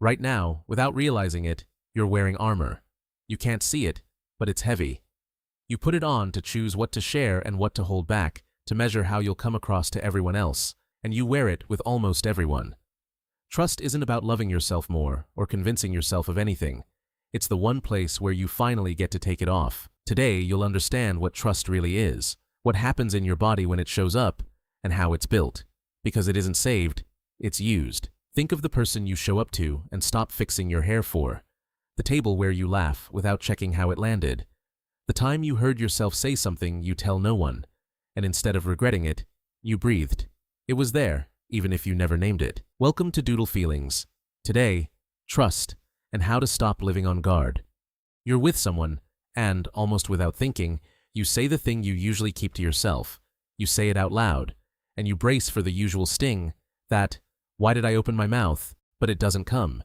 Right now, without realizing it, you're wearing armor. You can't see it, but it's heavy. You put it on to choose what to share and what to hold back, to measure how you'll come across to everyone else, and you wear it with almost everyone. Trust isn't about loving yourself more or convincing yourself of anything. It's the one place where you finally get to take it off. Today, you'll understand what trust really is, what happens in your body when it shows up, and how it's built. Because it isn't saved, it's used. Think of the person you show up to and stop fixing your hair for. The table where you laugh without checking how it landed. The time you heard yourself say something you tell no one, and instead of regretting it, you breathed. It was there, even if you never named it. Welcome to Doodle Feelings. Today, trust, and how to stop living on guard. You're with someone, and, almost without thinking, you say the thing you usually keep to yourself. You say it out loud, and you brace for the usual sting, that, why did I open my mouth? But it doesn't come.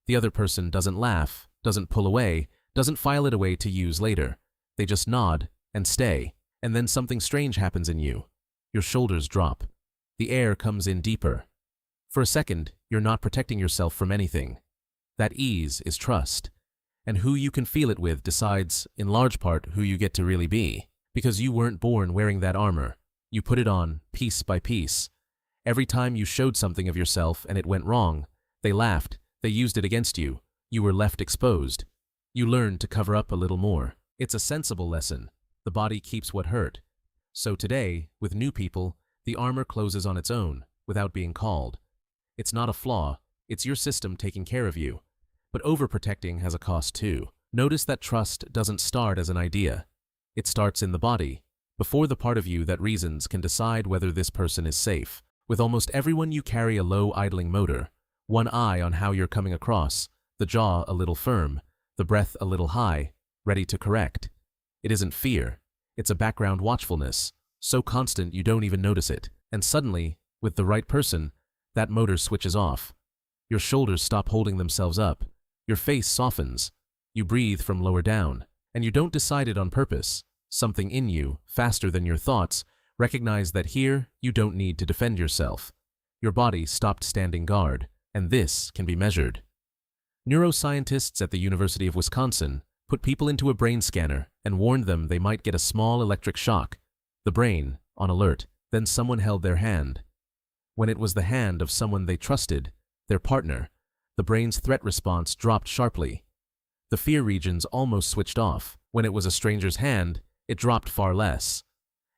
The other person doesn't laugh, doesn't pull away, doesn't file it away to use later. They just nod and stay, and then something strange happens in you. Your shoulders drop. The air comes in deeper. For a second, you're not protecting yourself from anything. That ease is trust. And who you can feel it with decides, in large part, who you get to really be. Because you weren't born wearing that armor. You put it on, piece by piece. Every time you showed something of yourself and it went wrong, they laughed, they used it against you. You were left exposed. You learned to cover up a little more. It's a sensible lesson. The body keeps what hurt. So today, with new people, the armor closes on its own, without being called. It's not a flaw, it's your system taking care of you. But overprotecting has a cost too. Notice that trust doesn't start as an idea. It starts in the body, before the part of you that reasons can decide whether this person is safe. With almost everyone you carry a low idling motor, one eye on how you're coming across, the jaw a little firm, the breath a little high, ready to correct. It isn't fear, it's a background watchfulness, so constant you don't even notice it. And suddenly, with the right person, that motor switches off. Your shoulders stop holding themselves up, your face softens, you breathe from lower down, and you don't decide it on purpose. Something in you, faster than your thoughts, recognize that here you don't need to defend yourself. Your body stopped standing guard, and this can be measured. Neuroscientists at the University of Wisconsin put people into a brain scanner and warned them they might get a small electric shock. The brain, on alert, then someone held their hand. When it was the hand of someone they trusted, their partner, the brain's threat response dropped sharply. The fear regions almost switched off. When it was a stranger's hand, it dropped far less.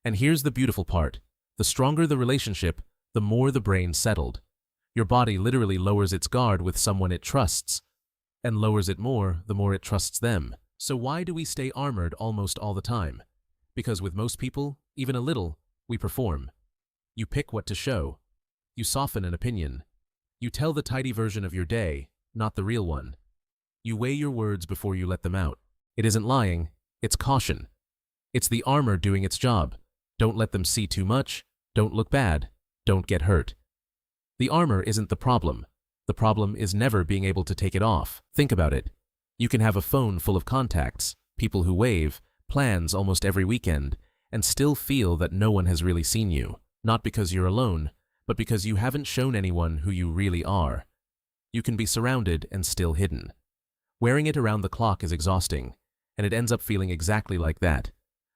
And here's the beautiful part. The stronger the relationship, the more the brain settled. Your body literally lowers its guard with someone it trusts, and lowers it more the more it trusts them. So why do we stay armored almost all the time? Because with most people, even a little, we perform. You pick what to show. You soften an opinion. You tell the tidy version of your day, not the real one. You weigh your words before you let them out. It isn't lying, it's caution. It's the armor doing its job. Don't let them see too much, don't look bad, don't get hurt. The armor isn't the problem. The problem is never being able to take it off. Think about it. You can have a phone full of contacts, people who wave, plans almost every weekend, and still feel that no one has really seen you. Not because you're alone, but because you haven't shown anyone who you really are. You can be surrounded and still hidden. Wearing it around the clock is exhausting, and it ends up feeling exactly like that.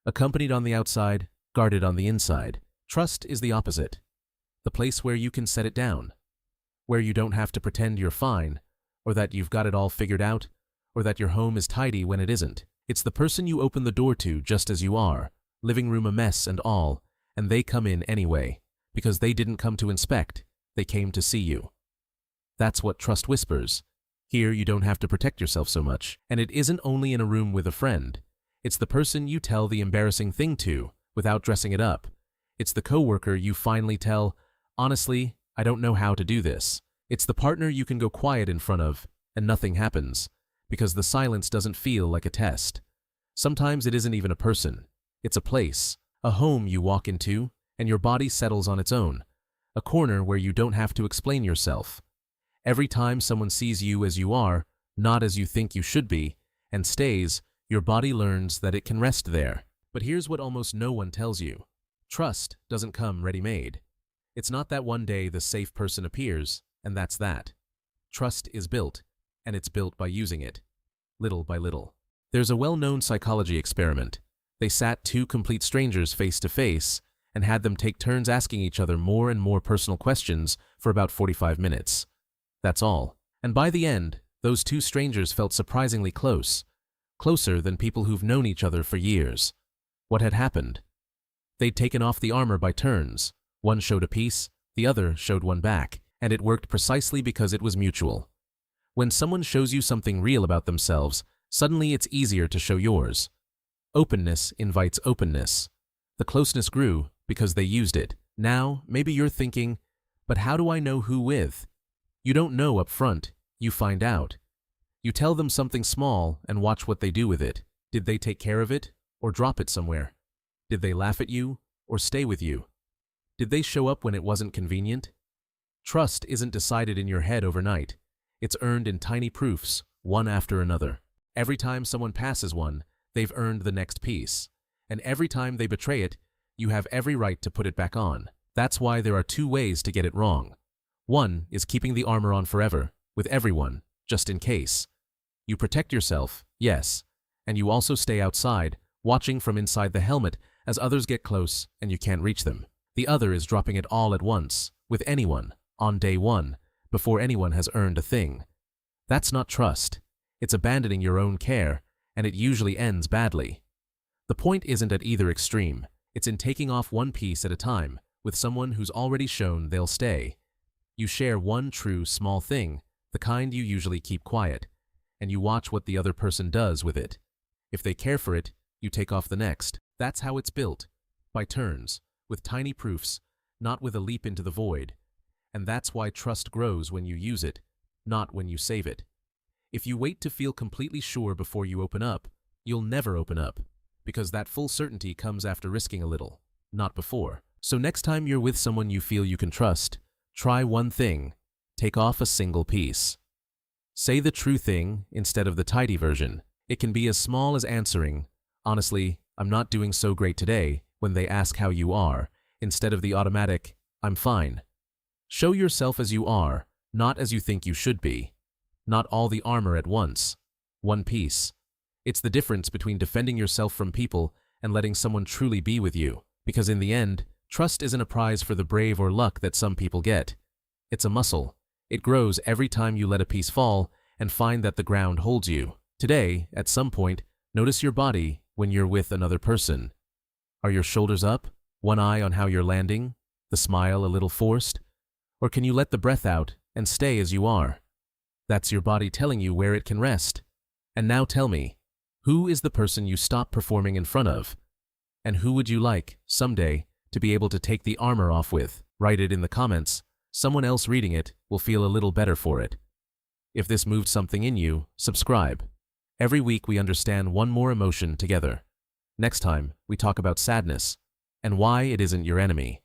Accompanied on the outside, guarded on the inside. Trust is the opposite. The place where you can set it down. Where you don't have to pretend you're fine, or that you've got it all figured out, or that your home is tidy when it isn't. It's the person you open the door to just as you are, living room a mess and all, and they come in anyway, because they didn't come to inspect, they came to see you. That's what trust whispers. Here you don't have to protect yourself so much, and it isn't only in a room with a friend. It's the person you tell the embarrassing thing to, without dressing it up. It's the coworker you finally tell, honestly, I don't know how to do this. It's the partner you can go quiet in front of, and nothing happens, because the silence doesn't feel like a test. Sometimes it isn't even a person. It's a place, a home you walk into, and your body settles on its own. A corner where you don't have to explain yourself. Every time someone sees you as you are, not as you think you should be, and stays, your body learns that it can rest there. But here's what almost no one tells you. Trust doesn't come ready-made. It's not that one day the safe person appears, and that's that. Trust is built, and it's built by using it, little by little. There's a well-known psychology experiment. They sat two complete strangers face to face and had them take turns asking each other more and more personal questions for about 45 minutes. That's all. And by the end, those two strangers felt surprisingly close, closer than people who've known each other for years. What had happened? They'd taken off the armor by turns. One showed a piece, the other showed one back, and it worked precisely because it was mutual. When someone shows you something real about themselves, suddenly it's easier to show yours. Openness invites openness. The closeness grew because they used it. Now, maybe you're thinking, but how do I know who with? You don't know up front, you find out. You tell them something small and watch what they do with it. Did they take care of it or drop it somewhere? Did they laugh at you or stay with you? Did they show up when it wasn't convenient? Trust isn't decided in your head overnight. It's earned in tiny proofs, one after another. Every time someone passes one, they've earned the next piece. And every time they betray it, you have every right to put it back on. That's why there are two ways to get it wrong. One is keeping the armor on forever, with everyone, just in case. You protect yourself, yes, and you also stay outside, watching from inside the helmet as others get close and you can't reach them. The other is dropping it all at once, with anyone, on day one, before anyone has earned a thing. That's not trust. It's abandoning your own care, and it usually ends badly. The point isn't at either extreme. It's in taking off one piece at a time, with someone who's already shown they'll stay. You share one true small thing, the kind you usually keep quiet, and you watch what the other person does with it. If they care for it, you take off the next. That's how it's built, by turns, with tiny proofs, not with a leap into the void. And that's why trust grows when you use it, not when you save it. If you wait to feel completely sure before you open up, you'll never open up, because that full certainty comes after risking a little, not before. So next time you're with someone you feel you can trust, try one thing. Take off a single piece. Say the true thing instead of the tidy version. It can be as small as answering, "Honestly, I'm not doing so great today," when they ask how you are, instead of the automatic, "I'm fine." Show yourself as you are, not as you think you should be. Not all the armor at once. One piece. It's the difference between defending yourself from people and letting someone truly be with you. Because in the end, trust isn't a prize for the brave or luck that some people get. It's a muscle. It grows every time you let a piece fall and find that the ground holds you. Today, at some point, notice your body when you're with another person. Are your shoulders up? One eye on how you're landing? The smile a little forced? Or can you let the breath out and stay as you are? That's your body telling you where it can rest. And now tell me, who is the person you stop performing in front of? And who would you like, someday, to be able to take the armor off with? Write it in the comments. Someone else reading it will feel a little better for it. If this moved something in you, subscribe. Every week we understand one more emotion together. Next time, we talk about sadness and why it isn't your enemy.